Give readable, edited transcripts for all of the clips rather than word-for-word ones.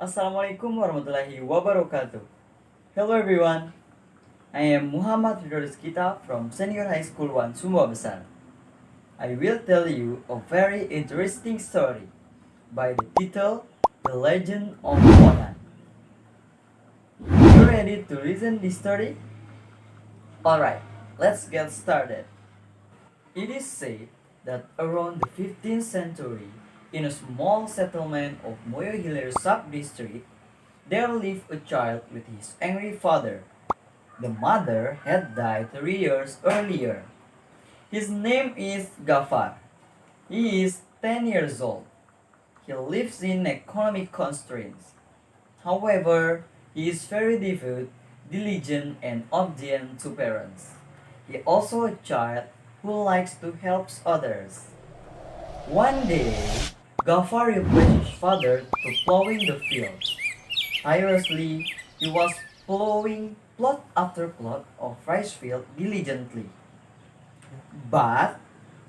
Assalamualaikum warahmatullahi wabarakatuh. Hello everyone, I am Muhammad RIDHO from Senior High School 1 Sumbawa BESAR. I will tell you a very interesting story by the title The Legend of PONAN. You ready to listen this story? Alright, let's get started. It is said that around the 15th century, in a small settlement of Moyohilir sub-district, there lived a child with his angry father. The mother had died 3 years earlier. His name is Gafar. He is 10 years old. He lives in economic constraints. However, he is very devout, diligent, and obedient to parents. He is also a child who likes to help others. One day, Gafar replaced his father to plowing the fields. Tirelessly, he was plowing plot after plot of rice field diligently. But,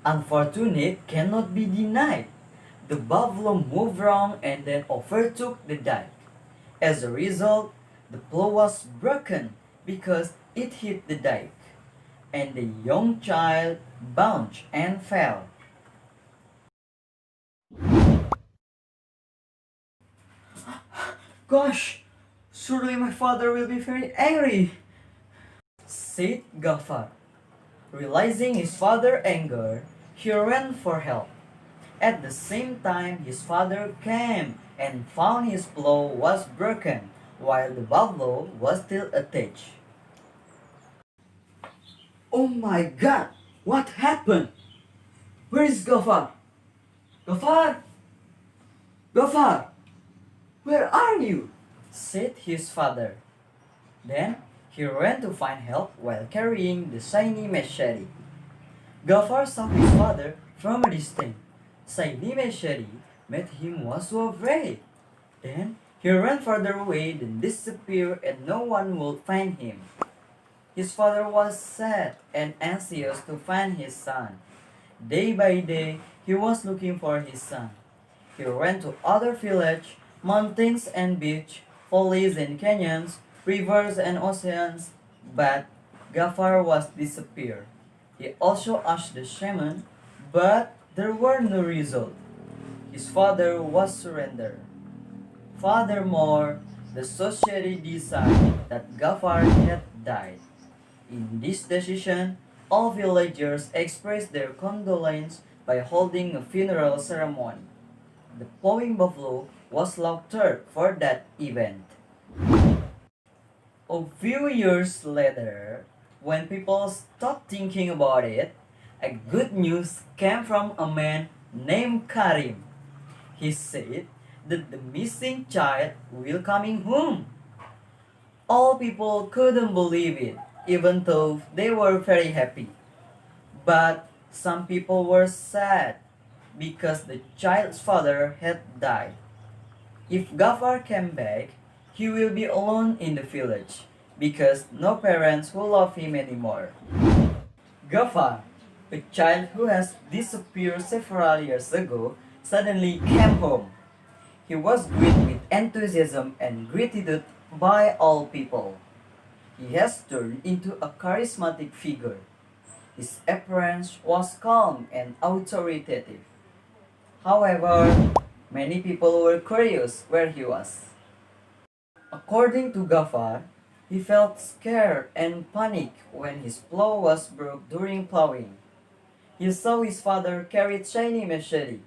unfortunate cannot be denied. The buffalo moved wrong and then overtook the dike. As a result, the plow was broken because it hit the dike, and the young child bounced and fell. Gosh, surely my father will be very angry, said Gafar. Realizing his father's anger, he ran for help. At the same time, his father came and found his plow was broken, while the buffalo was still attached. Oh my God! What happened? Where is Gafar? Gafar! Gafar! Where are you? Said his father. Then he ran to find help while carrying the shiny machete. Gafar saw his father from a distance. Shiny machete made him was so afraid. Then he ran further away, then disappeared, and no one would find him. His father was sad and anxious to find his son. Day by day, he was looking for his son. He ran to other villages, mountains and beach, valleys and canyons, rivers and oceans, but Gafar was disappeared. He also asked the shaman, but there were no result. His father was surrendered. Furthermore, the society decided that Gafar had died. In this decision, all villagers expressed their condolence by holding a funeral ceremony. The plowing buffalo was slaughtered for that event. A few years later, when people stopped thinking about it, a good news came from a man named Karim. He said that the missing child will coming home. All people couldn't believe it, even though they were very happy. But some people were sad because the child's father had died. If Gafar came back, he will be alone in the village because no parents will love him anymore. Gafar, a child who has disappeared several years ago, suddenly came home. He was greeted with enthusiasm and gratitude by all people. He has turned into a charismatic figure. His appearance was calm and authoritative. However, many people were curious where he was. According to Gafar, he felt scared and panicked when his plow was broke during plowing. He saw his father carry shiny machete.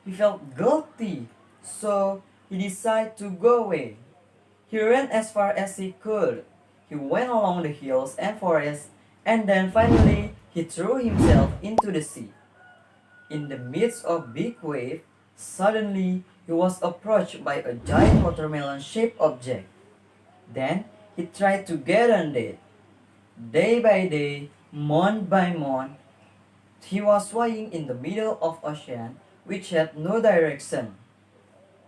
He felt guilty, so he decided to go away. He ran as far as he could. He went along the hills and forests, and then finally he threw himself into the sea. In the midst of big wave, suddenly he was approached by a giant watermelon-shaped object. Then he tried to get on it. Day by day, month by month, he was swaying in the middle of ocean which had no direction.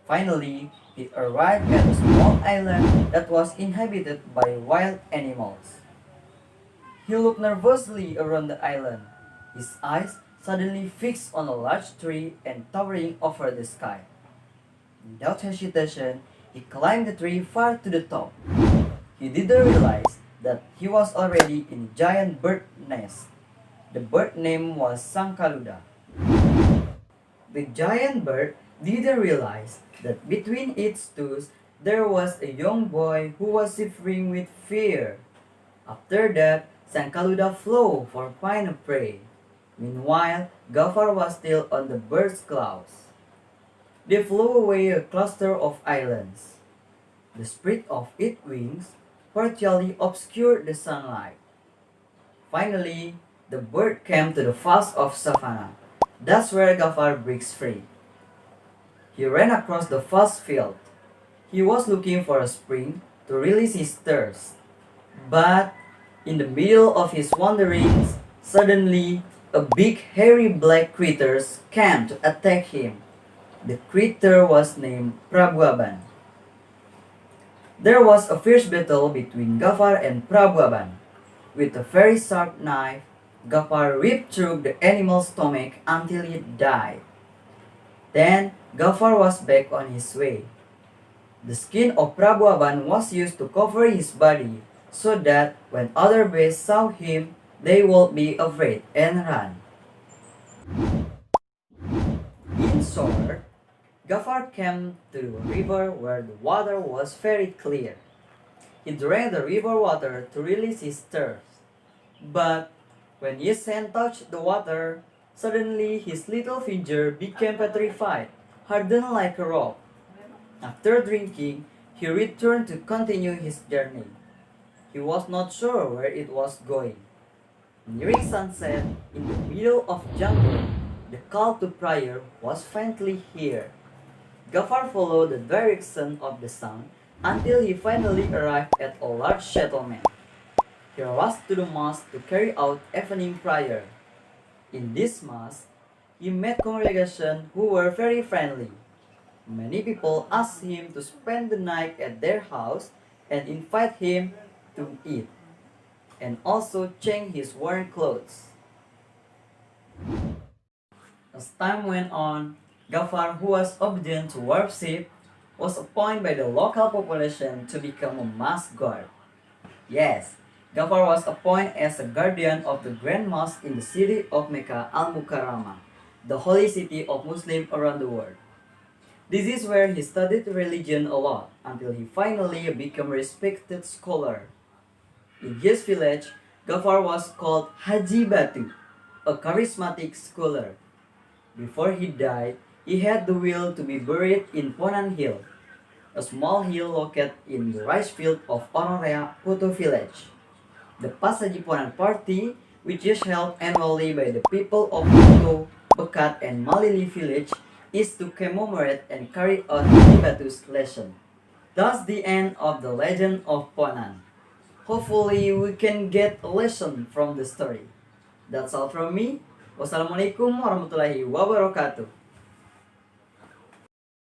Finally, he arrived at a small island that was inhabited by wild animals. He looked nervously around the island. His eyes suddenly fixed on a large tree and towering over the sky. Without hesitation, He climbed the tree far to the top. He didn't realize that he was already in a giant bird nest. The bird name was Sangkaluda. The giant bird didn't realize that between its toes there was a young boy who was shivering with fear. After that, Sangkaluda flew for find a prey. Meanwhile, Gafar was still on the bird's claws. They flew away a cluster of islands. The spread of its wings partially obscured the sunlight. Finally, the bird came to the vast of savannah. That's where Gafar breaks free. He ran across the vast field. He was looking for a spring to release his thirst. But in the middle of his wanderings, suddenly a big hairy black creature came to attack him. The creature was named Prabuaban. There was a fierce battle between Gafar and Prabuaban. With a very sharp knife, Gafar ripped through the animal's stomach until it died. Then Gafar was back on his way. The skin of Prabuaban was used to cover his body so that when other beasts saw him, they would be afraid and run. In short, Gafar came to the river where the water was very clear. He drank the river water to release his thirst. But when his hand touched the water, suddenly his little finger became petrified, hardened like a rock. After drinking, he returned to continue his journey. He was not sure where it was going. Nearing sunset, in the middle of jungle, the call to prayer was faintly heard. Gafar followed the direction of the sound until he finally arrived at a large settlement. He rushed to the mosque to carry out evening prayer. In this mosque, he met congregation who were very friendly. Many people asked him to spend the night at their house and invite him to eat, and also change his worn clothes. As time went on, Gafar, who was obedient to worship, was appointed by the local population to become a mosque guard. Yes, Gafar was appointed as a guardian of the Grand Mosque in the city of Mecca al-Mukarramah, the holy city of Muslims around the world. This is where he studied religion a lot until he finally became a respected scholar. In his village, Gafar was called Haji Batu, a charismatic scholar. Before he died, he had the will to be buried in PONAN Hill, a small hill located in the rice field of Honorea Putu village. The Pasaji Ponan party, which is held annually by the people of Putu, Bekat, and Malili village, is to commemorate and carry out Haji Batu's lesson. Thus the end of the legend of Ponan. Hopefully we can get a lesson from the story. That's all from me. Wassalamualaikum warahmatullahi wabarakatuh.